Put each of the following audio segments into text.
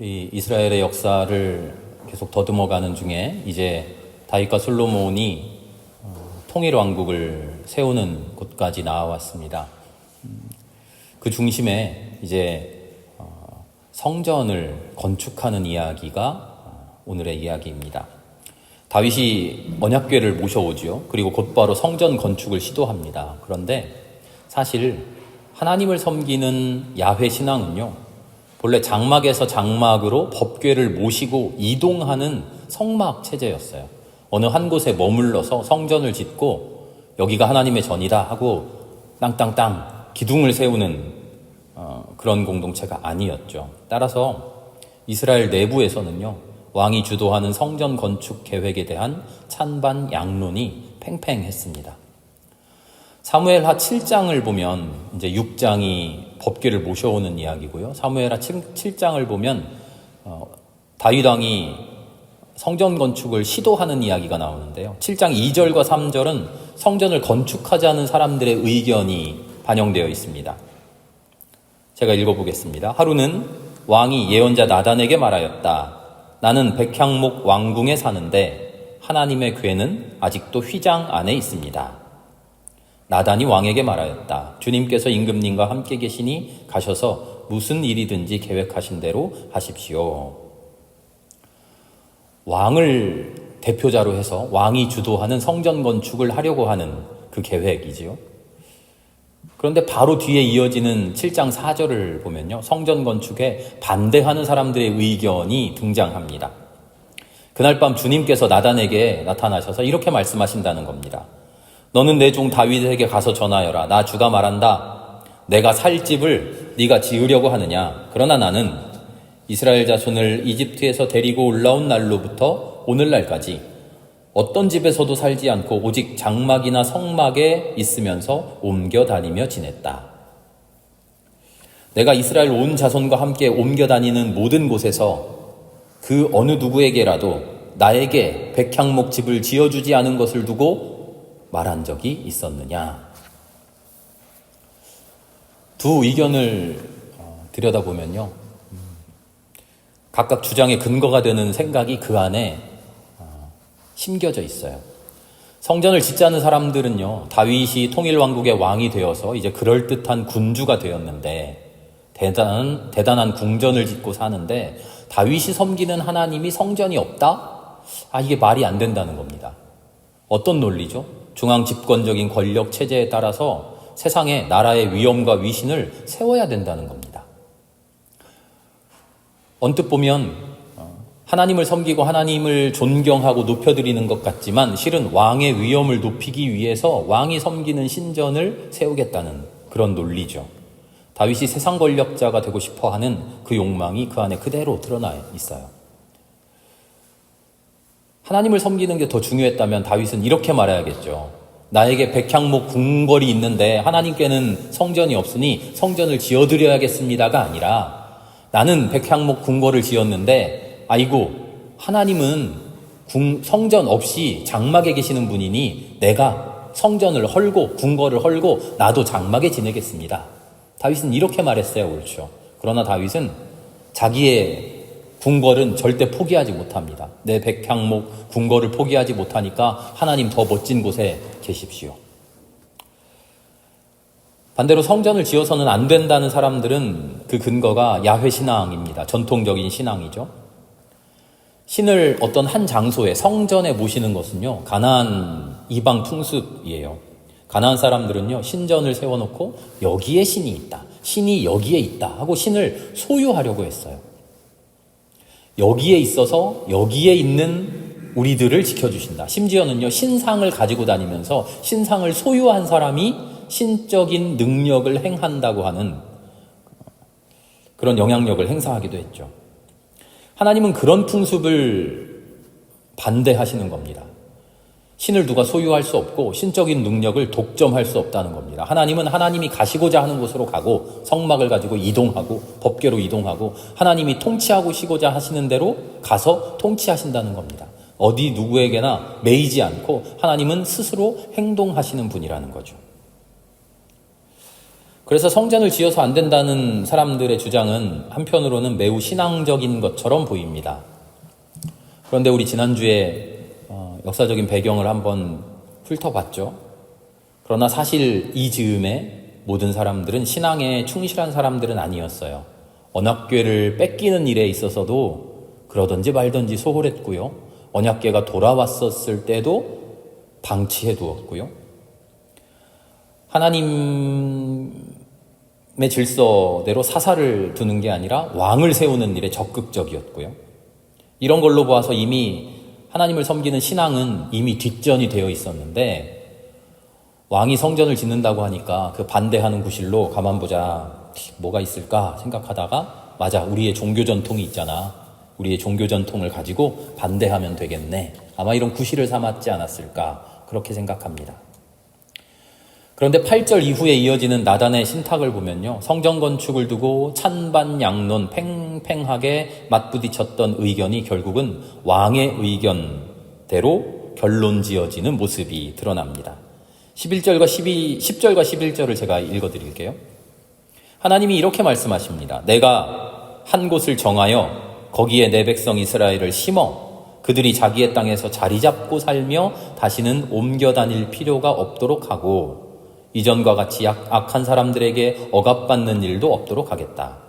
이 이스라엘의 역사를 계속 더듬어가는 중에 이제 다윗과 솔로몬이 통일 왕국을 세우는 곳까지 나와왔습니다. 그 중심에 이제 성전을 건축하는 이야기가 오늘의 이야기입니다. 다윗이 언약궤를 모셔오지요. 그리고 곧바로 성전 건축을 시도합니다. 그런데 사실 하나님을 섬기는 야훼 신앙은요, 본래 장막에서 장막으로 법궤를 모시고 이동하는 성막 체제였어요. 어느 한 곳에 머물러서 성전을 짓고 여기가 하나님의 전이다 하고 땅땅땅 기둥을 세우는 그런 공동체가 아니었죠. 따라서 이스라엘 내부에서는요, 왕이 주도하는 성전 건축 계획에 대한 찬반 양론이 팽팽했습니다. 사무엘하 7장을 보면 이제 6장이 법궤를 모셔오는 이야기고요. 사무엘하 7장을 보면 다윗 왕이 성전 건축을 시도하는 이야기가 나오는데요. 7장 2절과 3절은 성전을 건축하자는 사람들의 의견이 반영되어 있습니다. 제가 읽어보겠습니다. 하루는 왕이 예언자 나단에게 말하였다. 나는 백향목 왕궁에 사는데 하나님의 궤는 아직도 휘장 안에 있습니다. 나단이 왕에게 말하였다. 주님께서 임금님과 함께 계시니 가셔서 무슨 일이든지 계획하신 대로 하십시오. 왕을 대표자로 해서 왕이 주도하는 성전 건축을 하려고 하는 그 계획이지요. 그런데 바로 뒤에 이어지는 7장 4절을 보면요, 성전 건축에 반대하는 사람들의 의견이 등장합니다. 그날 밤 주님께서 나단에게 나타나셔서 이렇게 말씀하신다는 겁니다. 너는 내 종 다윗에게 가서 전하여라. 나 주가 말한다. 내가 살 집을 네가 지으려고 하느냐. 그러나 나는 이스라엘 자손을 이집트에서 데리고 올라온 날로부터 오늘날까지 어떤 집에서도 살지 않고 오직 장막이나 성막에 있으면서 옮겨 다니며 지냈다. 내가 이스라엘 온 자손과 함께 옮겨 다니는 모든 곳에서 그 어느 누구에게라도 나에게 백향목 집을 지어주지 않은 것을 두고 말한 적이 있었느냐. 두 의견을 들여다보면요, 각각 주장의 근거가 되는 생각이 그 안에 심겨져 있어요. 성전을 짓자는 사람들은요, 다윗이 통일왕국의 왕이 되어서 이제 그럴듯한 군주가 되었는데 대단한 궁전을 짓고 사는데 다윗이 섬기는 하나님이 성전이 없다? 이게 말이 안 된다는 겁니다. 어떤 논리죠? 중앙 집권적인 권력 체제에 따라서 세상에 나라의 위엄과 위신을 세워야 된다는 겁니다. 언뜻 보면 하나님을 섬기고 하나님을 존경하고 높여드리는 것 같지만 실은 왕의 위엄을 높이기 위해서 왕이 섬기는 신전을 세우겠다는 그런 논리죠. 다윗이 세상 권력자가 되고 싶어하는 그 욕망이 그 안에 그대로 드러나 있어요. 하나님을 섬기는 게 더 중요했다면 다윗은 이렇게 말해야겠죠. 나에게 백향목 궁궐이 있는데 하나님께는 성전이 없으니 성전을 지어드려야겠습니다가 아니라 나는 백향목 궁궐을 지었는데 아이고 하나님은 성전 없이 장막에 계시는 분이니 내가 성전을 헐고 궁궐을 헐고 나도 장막에 지내겠습니다. 다윗은 이렇게 말했어야 옳죠. 그러나 다윗은 자기의 궁궐은 절대 포기하지 못합니다. 내 백향목 궁궐을 포기하지 못하니까 하나님 더 멋진 곳에 계십시오. 반대로 성전을 지어서는 안 된다는 사람들은 그 근거가 야훼 신앙입니다. 전통적인 신앙이죠. 신을 어떤 한 장소에 성전에 모시는 것은요, 가나안 이방 풍습이에요. 가나안 사람들은요, 신전을 세워놓고 여기에 신이 있다, 신이 여기에 있다 하고 신을 소유하려고 했어요. 여기에 있어서 여기에 있는 우리들을 지켜주신다. 심지어는요, 신상을 가지고 다니면서 신상을 소유한 사람이 신적인 능력을 행한다고 하는 그런 영향력을 행사하기도 했죠. 하나님은 그런 풍습을 반대하시는 겁니다. 신을 누가 소유할 수 없고 신적인 능력을 독점할 수 없다는 겁니다. 하나님은 하나님이 가시고자 하는 곳으로 가고 성막을 가지고 이동하고 법궤로 이동하고 하나님이 통치하시고자 하시는 대로 가서 통치하신다는 겁니다. 어디 누구에게나 매이지 않고 하나님은 스스로 행동하시는 분이라는 거죠. 그래서 성전을 지어서 안 된다는 사람들의 주장은 한편으로는 매우 신앙적인 것처럼 보입니다. 그런데 우리 지난주에 역사적인 배경을 한번 훑어봤죠. 그러나 사실 이 즈음에 모든 사람들은 신앙에 충실한 사람들은 아니었어요. 언약궤를 뺏기는 일에 있어서도 그러든지 말든지 소홀했고요. 언약궤가 돌아왔었을 때도 방치해 두었고요. 하나님의 질서대로 사사를 두는 게 아니라 왕을 세우는 일에 적극적이었고요. 이런 걸로 보아서 이미 하나님을 섬기는 신앙은 이미 뒷전이 되어 있었는데, 왕이 성전을 짓는다고 하니까 그 반대하는 구실로 가만 보자, 뭐가 있을까 생각하다가, 맞아, 우리의 종교 전통이 있잖아, 우리의 종교 전통을 가지고 반대하면 되겠네, 아마 이런 구실을 삼았지 않았을까 그렇게 생각합니다. 그런데 8절 이후에 이어지는 나단의 신탁을 보면요, 성전 건축을 두고 찬반양론 팽팽하게 맞부딪혔던 의견이 결국은 왕의 의견대로 결론지어지는 모습이 드러납니다. 10절과 11절을 제가 읽어드릴게요. 하나님이 이렇게 말씀하십니다. 내가 한 곳을 정하여 거기에 내 백성 이스라엘을 심어 그들이 자기의 땅에서 자리 잡고 살며 다시는 옮겨 다닐 필요가 없도록 하고 이전과 같이 악한 사람들에게 억압받는 일도 없도록 하겠다.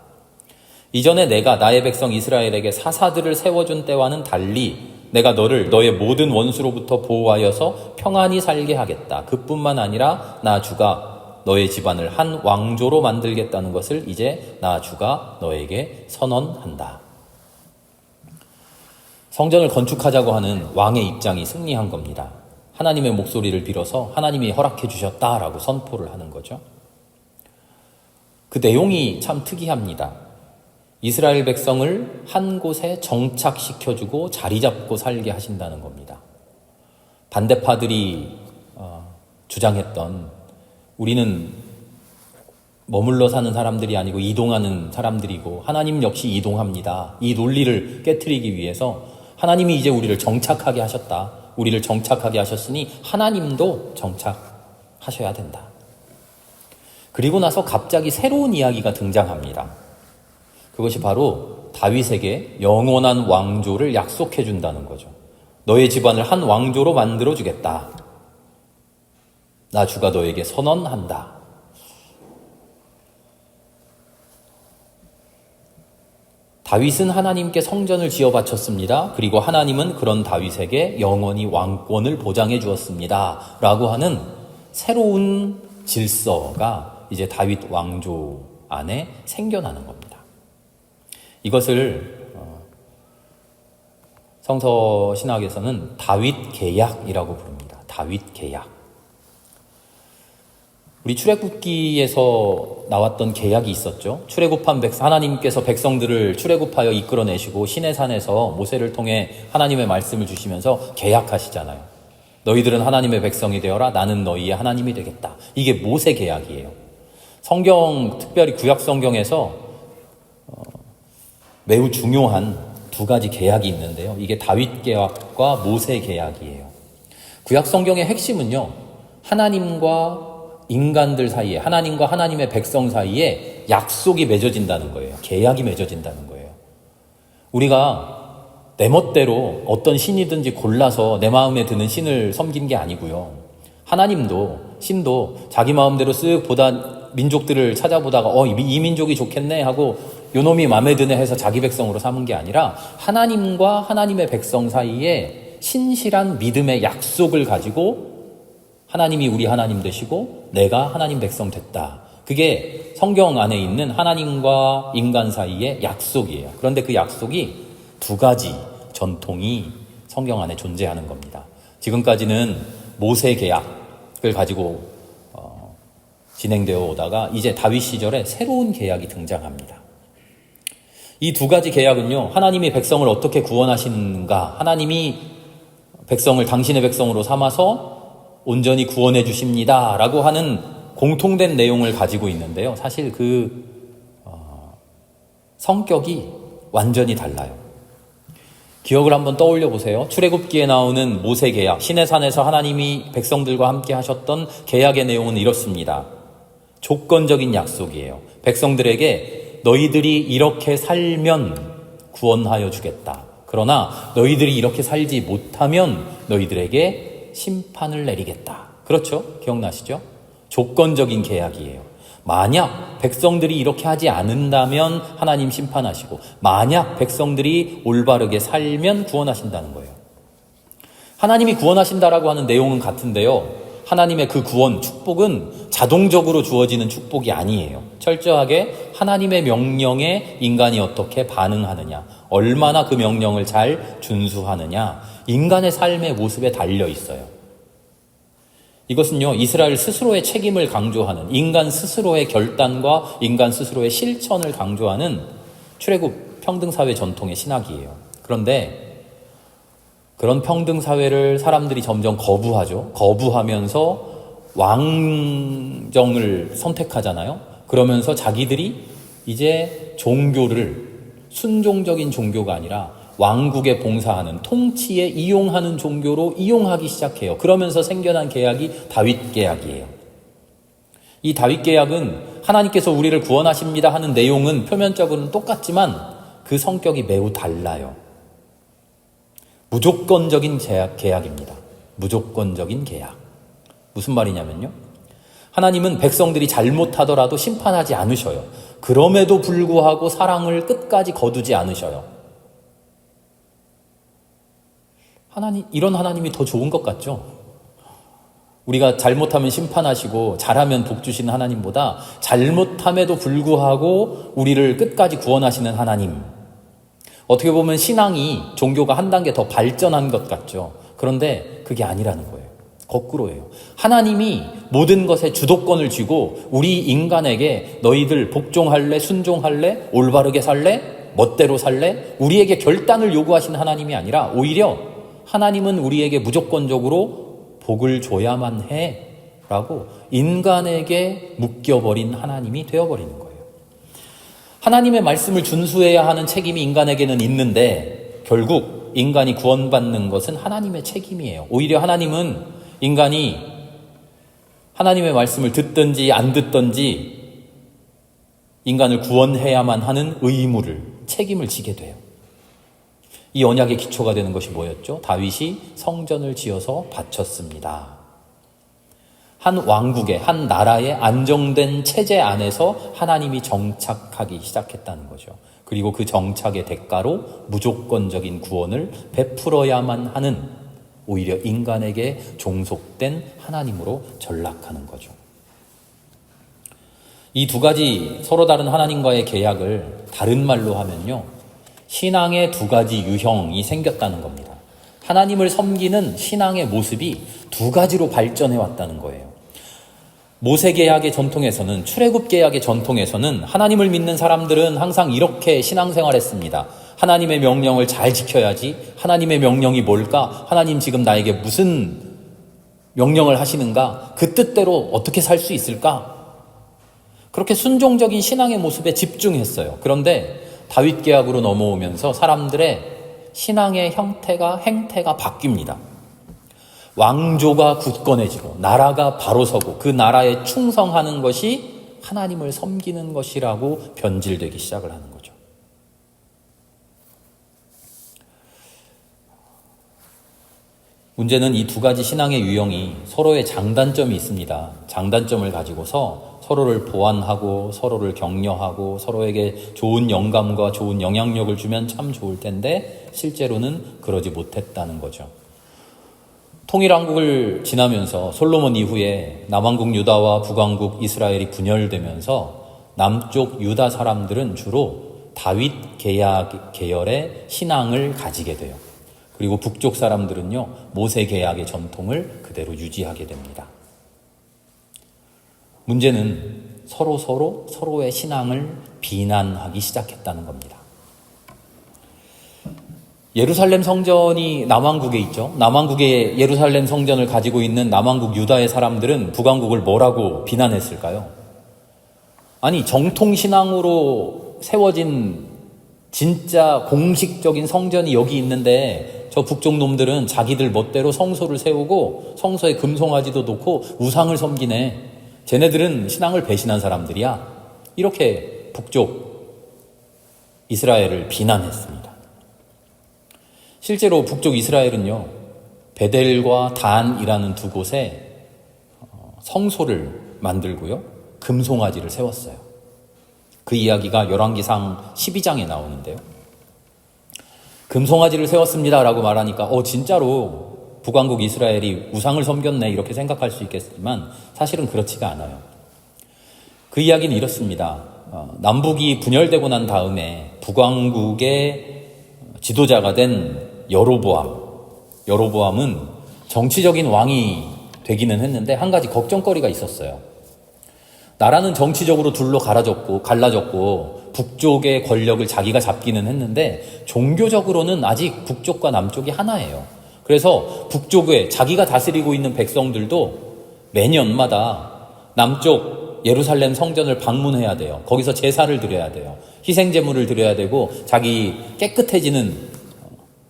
이전에 내가 나의 백성 이스라엘에게 사사들을 세워준 때와는 달리 내가 너를 너의 모든 원수로부터 보호하여서 평안히 살게 하겠다. 그뿐만 아니라 나 주가 너의 집안을 한 왕조로 만들겠다는 것을 이제 나 주가 너에게 선언한다. 성전을 건축하자고 하는 왕의 입장이 승리한 겁니다. 하나님의 목소리를 빌어서 하나님이 허락해 주셨다라고 선포를 하는 거죠. 그 내용이 참 특이합니다. 이스라엘 백성을 한 곳에 정착시켜주고 자리 잡고 살게 하신다는 겁니다. 반대파들이 주장했던 우리는 머물러 사는 사람들이 아니고 이동하는 사람들이고 하나님 역시 이동합니다. 이 논리를 깨트리기 위해서 하나님이 이제 우리를 정착하게 하셨다. 우리를 정착하게 하셨으니 하나님도 정착하셔야 된다. 그리고 나서 갑자기 새로운 이야기가 등장합니다. 그것이 바로 다윗에게 영원한 왕조를 약속해 준다는 거죠. 너의 집안을 한 왕조로 만들어 주겠다. 나 주가 너에게 선언한다. 다윗은 하나님께 성전을 지어 바쳤습니다. 그리고 하나님은 그런 다윗에게 영원히 왕권을 보장해 주었습니다. 라고 하는 새로운 질서가 이제 다윗 왕조 안에 생겨나는 겁니다. 이것을 성서 신학에서는 다윗 계약이라고 부릅니다. 다윗 계약. 우리 출애굽기에서 나왔던 계약이 있었죠. 출애굽한 하나님께서 백성들을 출애굽하여 이끌어내시고 시내산에서 모세를 통해 하나님의 말씀을 주시면서 계약하시잖아요. 너희들은 하나님의 백성이 되어라. 나는 너희의 하나님이 되겠다. 이게 모세 계약이에요. 성경, 특별히 구약 성경에서 매우 중요한 두 가지 계약이 있는데요. 이게 다윗 계약과 모세 계약이에요. 구약 성경의 핵심은요, 하나님과 인간들 사이에, 하나님과 하나님의 백성 사이에 약속이 맺어진다는 거예요. 계약이 맺어진다는 거예요. 우리가 내 멋대로 어떤 신이든지 골라서 내 마음에 드는 신을 섬긴 게 아니고요. 하나님도, 신도 자기 마음대로 쓱 보다 민족들을 찾아보다가 이 민족이 좋겠네 하고 요놈이 마음에 드네 해서 자기 백성으로 삼은 게 아니라 하나님과 하나님의 백성 사이에 신실한 믿음의 약속을 가지고 하나님이 우리 하나님 되시고 내가 하나님 백성 됐다. 그게 성경 안에 있는 하나님과 인간 사이의 약속이에요. 그런데 그 약속이 두 가지 전통이 성경 안에 존재하는 겁니다. 지금까지는 모세 계약을 가지고 진행되어 오다가 이제 다윗 시절에 새로운 계약이 등장합니다. 이 두 가지 계약은요, 하나님이 백성을 어떻게 구원하시는가, 하나님이 백성을 당신의 백성으로 삼아서 온전히 구원해 주십니다 라고 하는 공통된 내용을 가지고 있는데요. 사실 그 성격이 완전히 달라요. 기억을 한번 떠올려 보세요. 출애굽기에 나오는 모세 계약, 시내산에서 하나님이 백성들과 함께 하셨던 계약의 내용은 이렇습니다. 조건적인 약속이에요. 백성들에게 너희들이 이렇게 살면 구원하여 주겠다. 그러나 너희들이 이렇게 살지 못하면 너희들에게 심판을 내리겠다. 그렇죠? 기억나시죠? 조건적인 계약이에요. 만약 백성들이 이렇게 하지 않는다면 하나님 심판하시고, 만약 백성들이 올바르게 살면 구원하신다는 거예요. 하나님이 구원하신다라고 하는 내용은 같은데요, 하나님의 그 구원, 축복은 자동적으로 주어지는 축복이 아니에요. 철저하게 하나님의 명령에 인간이 어떻게 반응하느냐, 얼마나 그 명령을 잘 준수하느냐, 인간의 삶의 모습에 달려 있어요. 이것은요, 이스라엘 스스로의 책임을 강조하는, 인간 스스로의 결단과 인간 스스로의 실천을 강조하는 출애굽 평등사회 전통의 신학이에요. 그런데 그런 평등사회를 사람들이 점점 거부하죠. 거부하면서 왕정을 선택하잖아요. 그러면서 자기들이 이제 종교를 순종적인 종교가 아니라 왕국에 봉사하는, 통치에 이용하는 종교로 이용하기 시작해요. 그러면서 생겨난 계약이 다윗 계약이에요. 이 다윗 계약은 하나님께서 우리를 구원하십니다 하는 내용은 표면적으로는 똑같지만 그 성격이 매우 달라요. 무조건적인 계약입니다. 무조건적인 계약. 무슨 말이냐면요, 하나님은 백성들이 잘못하더라도 심판하지 않으셔요. 그럼에도 불구하고 사랑을 끝까지 거두지 않으셔요. 이런 하나님이 더 좋은 것 같죠? 우리가 잘못하면 심판하시고 잘하면 복 주시는 하나님보다 잘못함에도 불구하고 우리를 끝까지 구원하시는 하나님. 어떻게 보면 신앙이, 종교가 한 단계 더 발전한 것 같죠. 그런데 그게 아니라는 거예요. 거꾸로예요. 하나님이 모든 것에 주도권을 쥐고 우리 인간에게 너희들 복종할래, 순종할래, 올바르게 살래, 멋대로 살래, 우리에게 결단을 요구하시는 하나님이 아니라 오히려 하나님은 우리에게 무조건적으로 복을 줘야만 해 라고 인간에게 묶여버린 하나님이 되어버리는 거예요. 하나님의 말씀을 준수해야 하는 책임이 인간에게는 있는데 결국 인간이 구원받는 것은 하나님의 책임이에요. 오히려 하나님은 인간이 하나님의 말씀을 듣든지 안 듣든지 인간을 구원해야만 하는 의무를, 책임을 지게 돼요. 이 언약의 기초가 되는 것이 뭐였죠? 다윗이 성전을 지어서 바쳤습니다. 한 왕국의, 한 나라의 안정된 체제 안에서 하나님이 정착하기 시작했다는 거죠. 그리고 그 정착의 대가로 무조건적인 구원을 베풀어야만 하는, 오히려 인간에게 종속된 하나님으로 전락하는 거죠. 이 두 가지 서로 다른 하나님과의 계약을 다른 말로 하면요, 신앙의 두 가지 유형이 생겼다는 겁니다. 하나님을 섬기는 신앙의 모습이 두 가지로 발전해 왔다는 거예요. 모세계약의 전통에서는, 출애굽계약의 전통에서는 하나님을 믿는 사람들은 항상 이렇게 신앙생활했습니다. 하나님의 명령을 잘 지켜야지. 하나님의 명령이 뭘까? 하나님 지금 나에게 무슨 명령을 하시는가? 그 뜻대로 어떻게 살 수 있을까? 그렇게 순종적인 신앙의 모습에 집중했어요. 그런데 다윗계약으로 넘어오면서 사람들의 신앙의 형태가, 행태가 바뀝니다. 왕조가 굳건해지고 나라가 바로 서고 그 나라에 충성하는 것이 하나님을 섬기는 것이라고 변질되기 시작을 하는 거죠. 문제는 이 두 가지 신앙의 유형이 서로의 장단점이 있습니다. 장단점을 가지고서 서로를 보완하고 서로를 격려하고 서로에게 좋은 영감과 좋은 영향력을 주면 참 좋을 텐데 실제로는 그러지 못했다는 거죠. 통일왕국을 지나면서 솔로몬 이후에 남왕국 유다와 북왕국 이스라엘이 분열되면서 남쪽 유다 사람들은 주로 다윗 계약 계열의 신앙을 가지게 돼요. 그리고 북쪽 사람들은요, 모세 계약의 전통을 그대로 유지하게 됩니다. 문제는 서로의 신앙을 비난하기 시작했다는 겁니다. 예루살렘 성전이 남왕국에 있죠. 남왕국의 예루살렘 성전을 가지고 있는 남왕국 유다의 사람들은 북왕국을 뭐라고 비난했을까요? 아니, 정통신앙으로 세워진 진짜 공식적인 성전이 여기 있는데 저 북쪽 놈들은 자기들 멋대로 성소를 세우고 성소에 금송아지도 놓고 우상을 섬기네. 쟤네들은 신앙을 배신한 사람들이야. 이렇게 북쪽 이스라엘을 비난했습니다. 실제로 북쪽 이스라엘은요, 베델과 단이라는 두 곳에 성소를 만들고요, 금송아지를 세웠어요. 그 이야기가 열왕기상 12장에 나오는데요. 금송아지를 세웠습니다라고 말하니까 진짜로 북왕국 이스라엘이 우상을 섬겼네 이렇게 생각할 수 있겠지만 사실은 그렇지가 않아요. 그 이야기는 이렇습니다. 남북이 분열되고 난 다음에 북왕국의 지도자가 된 여로보암은 정치적인 왕이 되기는 했는데 한 가지 걱정거리가 있었어요. 나라는 정치적으로 둘로 갈라졌고 북쪽의 권력을 자기가 잡기는 했는데 종교적으로는 아직 북쪽과 남쪽이 하나예요. 그래서 북쪽에 자기가 다스리고 있는 백성들도 매년마다 남쪽 예루살렘 성전을 방문해야 돼요. 거기서 제사를 드려야 돼요. 희생제물을 드려야 되고 자기 깨끗해지는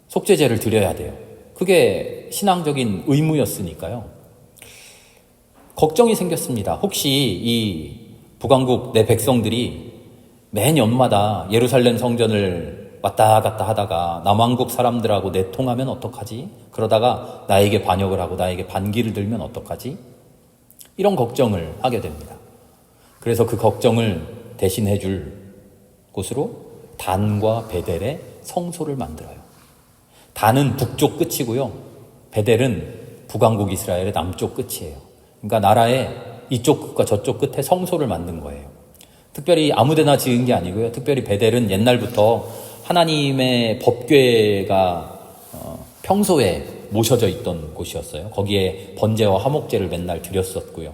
속죄제를 드려야 돼요. 그게 신앙적인 의무였으니까요. 걱정이 생겼습니다. 혹시 이 북왕국 내 백성들이 매년마다 예루살렘 성전을 왔다 갔다 하다가 남왕국 사람들하고 내통하면 어떡하지? 그러다가 나에게 반역을 하고 나에게 반기를 들면 어떡하지? 이런 걱정을 하게 됩니다. 그래서 그 걱정을 대신해 줄 곳으로 단과 베델에 성소를 만들어요. 단은 북쪽 끝이고요, 베델은 북왕국 이스라엘의 남쪽 끝이에요. 그러니까 나라의 이쪽 끝과 저쪽 끝에 성소를 만든 거예요. 특별히 아무데나 지은 게 아니고요. 특별히 베델은 옛날부터 하나님의 법궤가 평소에 모셔져 있던 곳이었어요. 거기에 번제와 화목제를 맨날 드렸었고요.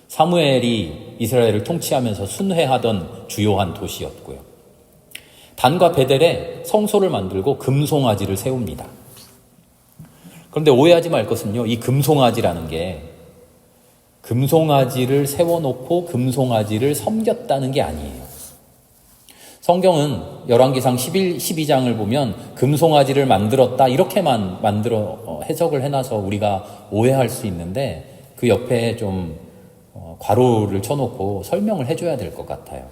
사무엘이 이스라엘을 통치하면서 순회하던 주요한 도시였고요. 단과 베델에 성소를 만들고 금송아지를 세웁니다. 그런데 오해하지 말 것은요, 이 금송아지라는 게 금송아지를 세워놓고 금송아지를 섬겼다는 게 아니에요. 성경은 열왕기상 12장을 보면 금송아지를 만들었다 이렇게만 해석을 해놔서 우리가 오해할 수 있는데 그 옆에 좀 괄호를 쳐놓고 설명을 해줘야 될 것 같아요.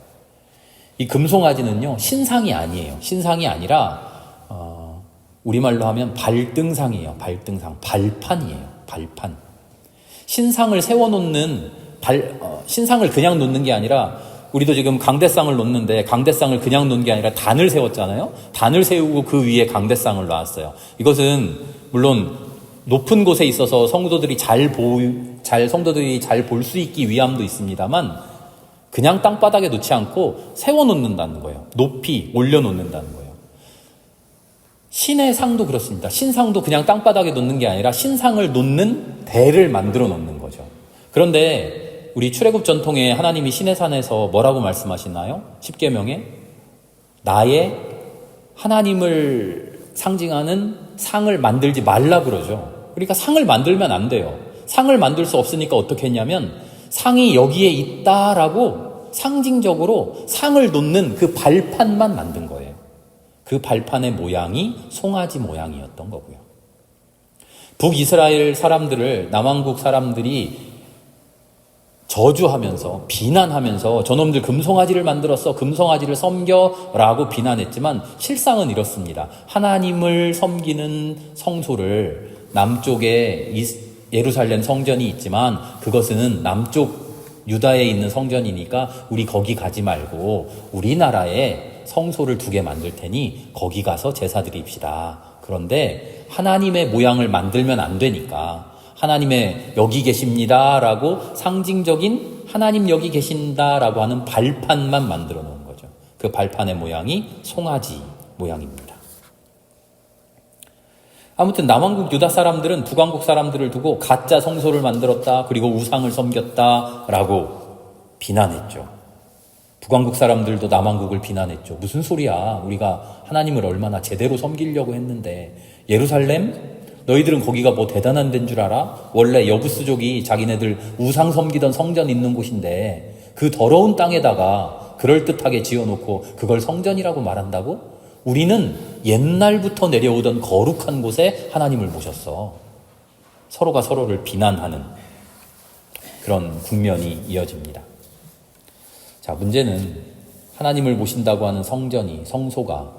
이 금송아지는요, 신상이 아니에요. 신상이 아니라 우리말로 하면 발등상이에요. 발등상, 발판이에요. 발판. 신상을 세워놓는 신상을 그냥 놓는 게 아니라 우리도 지금 강대상을 놓는데 강대상을 그냥 놓은 게 아니라 단을 세웠잖아요. 단을 세우고 그 위에 강대상을 놨어요. 이것은 물론 높은 곳에 있어서 성도들이 잘 볼 수 있기 위함도 있습니다만 그냥 땅바닥에 놓지 않고 세워놓는다는 거예요. 높이 올려놓는다는 거예요. 신의 상도 그렇습니다. 신상도 그냥 땅바닥에 놓는 게 아니라 신상을 놓는 대를 만들어 놓는 거죠. 그런데 우리 출애굽 전통에 하나님이 시내산에서 뭐라고 말씀하시나요? 10계명에 나의 하나님을 상징하는 상을 만들지 말라 그러죠. 그러니까 상을 만들면 안 돼요. 상을 만들 수 없으니까 어떻게 했냐면 상이 여기에 있다라고 상징적으로 상을 놓는 그 발판만 만든 거예요. 그 발판의 모양이 송아지 모양이었던 거고요. 북이스라엘 사람들을 남왕국 사람들이 저주하면서 비난하면서 저놈들 금송아지를 만들었어, 금송아지를 섬겨라고 비난했지만 실상은 이렇습니다. 하나님을 섬기는 성소를 남쪽에 예루살렘 성전이 있지만 그것은 남쪽 유다에 있는 성전이니까 우리 거기 가지 말고 우리나라에 성소를 2개 만들 테니 거기 가서 제사 드립시다. 그런데 하나님의 모양을 만들면 안 되니까 하나님의 여기 계십니다라고 상징적인 하나님 여기 계신다라고 하는 발판만 만들어 놓은 거죠. 그 발판의 모양이 송아지 모양입니다. 아무튼 남왕국 유다 사람들은 북왕국 사람들을 두고 가짜 성소를 만들었다, 그리고 우상을 섬겼다라고 비난했죠. 북왕국 사람들도 남왕국을 비난했죠. 무슨 소리야, 우리가 하나님을 얼마나 제대로 섬기려고 했는데 예루살렘? 너희들은 거기가 뭐 대단한 데인 줄 알아? 원래 여부스족이 자기네들 우상 섬기던 성전 있는 곳인데 그 더러운 땅에다가 그럴듯하게 지어놓고 그걸 성전이라고 말한다고? 우리는 옛날부터 내려오던 거룩한 곳에 하나님을 모셨어. 서로가 서로를 비난하는 그런 국면이 이어집니다. 자, 문제는 하나님을 모신다고 하는 성전이, 성소가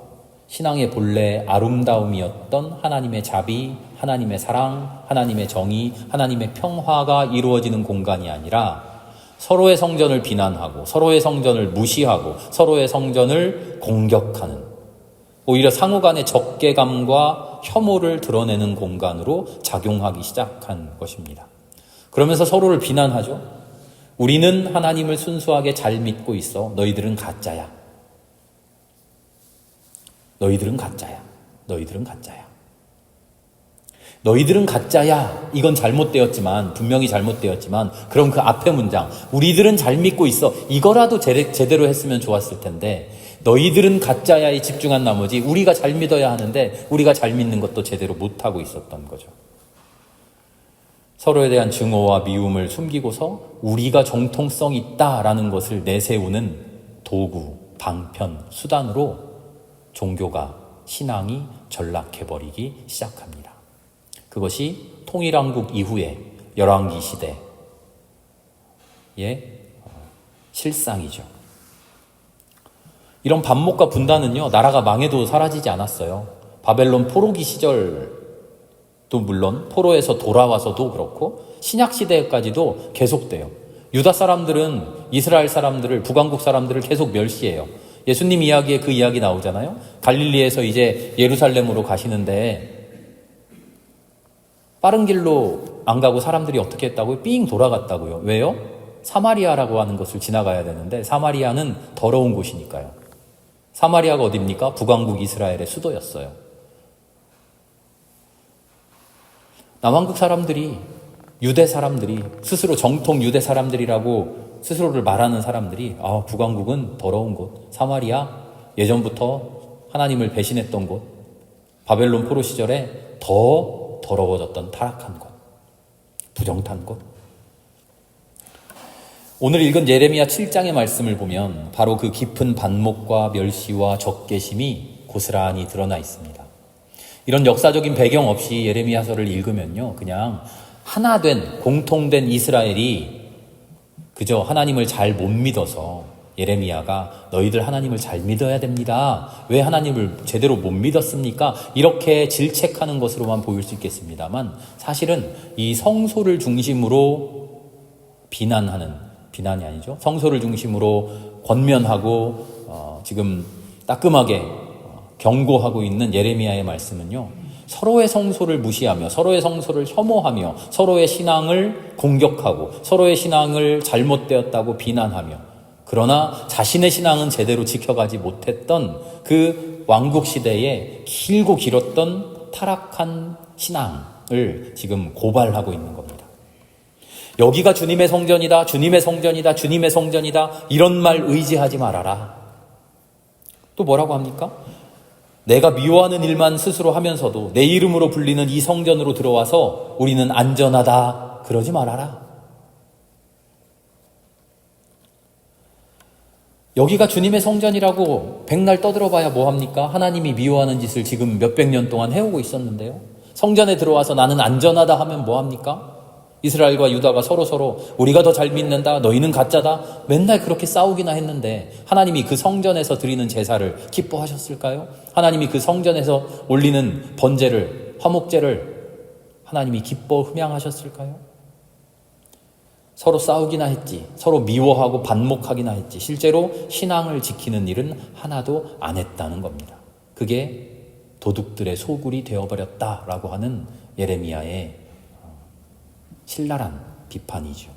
신앙의 본래 아름다움이었던 하나님의 자비, 하나님의 사랑, 하나님의 정의, 하나님의 평화가 이루어지는 공간이 아니라 서로의 성전을 비난하고 서로의 성전을 무시하고 서로의 성전을 공격하는, 오히려 상호 간의 적개감과 혐오를 드러내는 공간으로 작용하기 시작한 것입니다. 그러면서 서로를 비난하죠. 우리는 하나님을 순수하게 잘 믿고 있어. 너희들은 가짜야. 너희들은 가짜야. 너희들은 가짜야. 너희들은 가짜야. 이건 잘못되었지만, 분명히 잘못되었지만, 그럼 그 앞에 문장, 우리들은 잘 믿고 있어. 이거라도 제대로 했으면 좋았을 텐데, 너희들은 가짜야에 집중한 나머지 우리가 잘 믿어야 하는데 우리가 잘 믿는 것도 제대로 못하고 있었던 거죠. 서로에 대한 증오와 미움을 숨기고서 우리가 정통성 있다라는 것을 내세우는 도구, 방편, 수단으로 종교가, 신앙이 전락해버리기 시작합니다. 그것이 통일왕국 이후의 열왕기 시대의 실상이죠. 이런 반목과 분단은요, 나라가 망해도 사라지지 않았어요. 바벨론 포로기 시절도 물론 포로에서 돌아와서도 그렇고 신약 시대까지도 계속돼요. 유다 사람들은 이스라엘 사람들을, 북왕국 사람들을 계속 멸시해요. 예수님 이야기에 그 이야기 나오잖아요. 갈릴리에서 이제 예루살렘으로 가시는데 빠른 길로 안 가고 사람들이 어떻게 했다고요? 삥 돌아갔다고요. 왜요? 사마리아라고 하는 것을 지나가야 되는데 사마리아는 더러운 곳이니까요. 사마리아가 어디입니까? 북왕국 이스라엘의 수도였어요. 남왕국 사람들이, 유대 사람들이, 스스로 정통 유대 사람들이라고 스스로를 말하는 사람들이 북왕국은 더러운 곳, 사마리아 예전부터 하나님을 배신했던 곳, 바벨론 포로 시절에 더 더러워졌던 타락한 곳, 부정탄 곳. 오늘 읽은 예레미야 7장의 말씀을 보면 바로 그 깊은 반목과 멸시와 적개심이 고스란히 드러나 있습니다. 이런 역사적인 배경 없이 예레미야서를 읽으면요, 그냥 하나된, 공통된 이스라엘이 그저 하나님을 잘 못 믿어서 예레미야가 너희들 하나님을 잘 믿어야 됩니다. 왜 하나님을 제대로 못 믿었습니까? 이렇게 질책하는 것으로만 보일 수 있겠습니다만 사실은 이 성소를 중심으로 비난이 아니죠. 성소를 중심으로 권면하고 지금 따끔하게 경고하고 있는 예레미야의 말씀은요, 서로의 성소를 무시하며 서로의 성소를 혐오하며 서로의 신앙을 공격하고 서로의 신앙을 잘못되었다고 비난하며, 그러나 자신의 신앙은 제대로 지켜가지 못했던 그 왕국 시대에 길고 길었던 타락한 신앙을 지금 고발하고 있는 겁니다. 여기가 주님의 성전이다, 주님의 성전이다, 주님의 성전이다, 이런 말 의지하지 말아라. 또 뭐라고 합니까? 내가 미워하는 일만 스스로 하면서도 내 이름으로 불리는 이 성전으로 들어와서 우리는 안전하다, 그러지 말아라. 여기가 주님의 성전이라고 백날 떠들어봐야 뭐합니까? 하나님이 미워하는 짓을 지금 몇백 년 동안 해오고 있었는데요. 성전에 들어와서 나는 안전하다 하면 뭐합니까? 이스라엘과 유다가 서로 우리가 더 잘 믿는다, 너희는 가짜다, 맨날 그렇게 싸우기나 했는데 하나님이 그 성전에서 드리는 제사를 기뻐하셨을까요? 하나님이 그 성전에서 올리는 번제를, 화목제를 하나님이 기뻐 흠양하셨을까요? 서로 싸우기나 했지, 서로 미워하고 반목하기나 했지, 실제로 신앙을 지키는 일은 하나도 안 했다는 겁니다. 그게 도둑들의 소굴이 되어버렸다라고 하는 예레미야의 신랄한 비판이죠.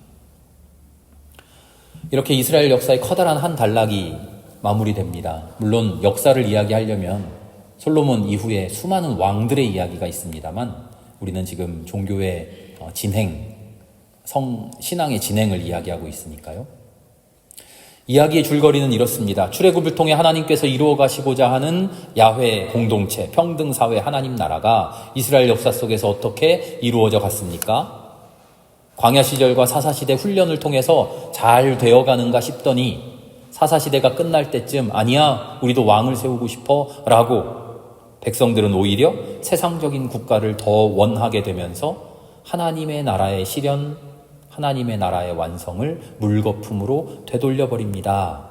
이렇게 이스라엘 역사의 커다란 한 단락이 마무리됩니다. 물론 역사를 이야기하려면 솔로몬 이후에 수많은 왕들의 이야기가 있습니다만 우리는 지금 종교의 진행, 신앙의 진행을 이야기하고 있으니까요. 이야기의 줄거리는 이렇습니다. 출애굽을 통해 하나님께서 이루어 가시고자 하는 야훼 공동체, 평등사회 하나님 나라가 이스라엘 역사 속에서 어떻게 이루어져 갔습니까? 광야 시절과 사사시대 훈련을 통해서 잘 되어가는가 싶더니 사사시대가 끝날 때쯤 아니야, 우리도 왕을 세우고 싶어 라고 백성들은 오히려 세상적인 국가를 더 원하게 되면서 하나님의 나라의 실현, 하나님의 나라의 완성을 물거품으로 되돌려버립니다.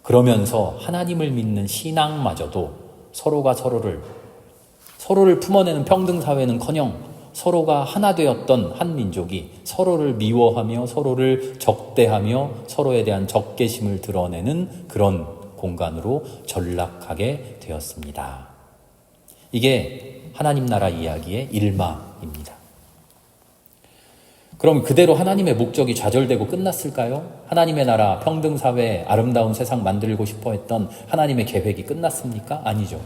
그러면서 하나님을 믿는 신앙마저도 서로가 서로를 품어내는 평등사회는커녕 서로가 하나 되었던 한 민족이 서로를 미워하며 서로를 적대하며 서로에 대한 적개심을 드러내는 그런 공간으로 전락하게 되었습니다. 이게 하나님 나라 이야기의 일막입니다. 그럼 그대로 하나님의 목적이 좌절되고 끝났을까요? 하나님의 나라, 평등사회, 아름다운 세상 만들고 싶어 했던 하나님의 계획이 끝났습니까? 아니죠.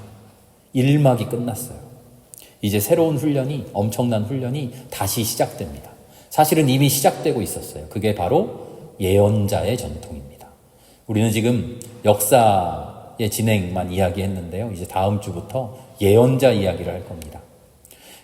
일막이 끝났어요. 이제 새로운 훈련이, 엄청난 훈련이 다시 시작됩니다. 사실은 이미 시작되고 있었어요. 그게 바로 예언자의 전통입니다. 우리는 지금 역사의 진행만 이야기했는데요. 이제 다음 주부터 예언자 이야기를 할 겁니다.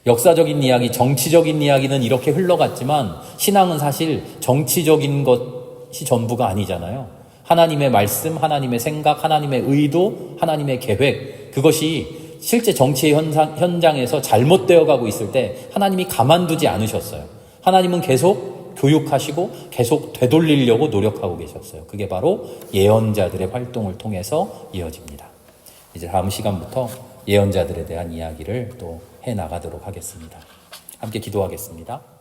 역사적인 이야기, 정치적인 이야기는 이렇게 흘러갔지만 신앙은 사실 정치적인 것이 전부가 아니잖아요. 하나님의 말씀, 하나님의 생각, 하나님의 의도, 하나님의 계획, 그것이 실제 정치의 현장에서 잘못되어 가고 있을 때 하나님이 가만두지 않으셨어요. 하나님은 계속 교육하시고 계속 되돌리려고 노력하고 계셨어요. 그게 바로 예언자들의 활동을 통해서 이어집니다. 이제 다음 시간부터 예언자들에 대한 이야기를 또 해나가도록 하겠습니다. 함께 기도하겠습니다.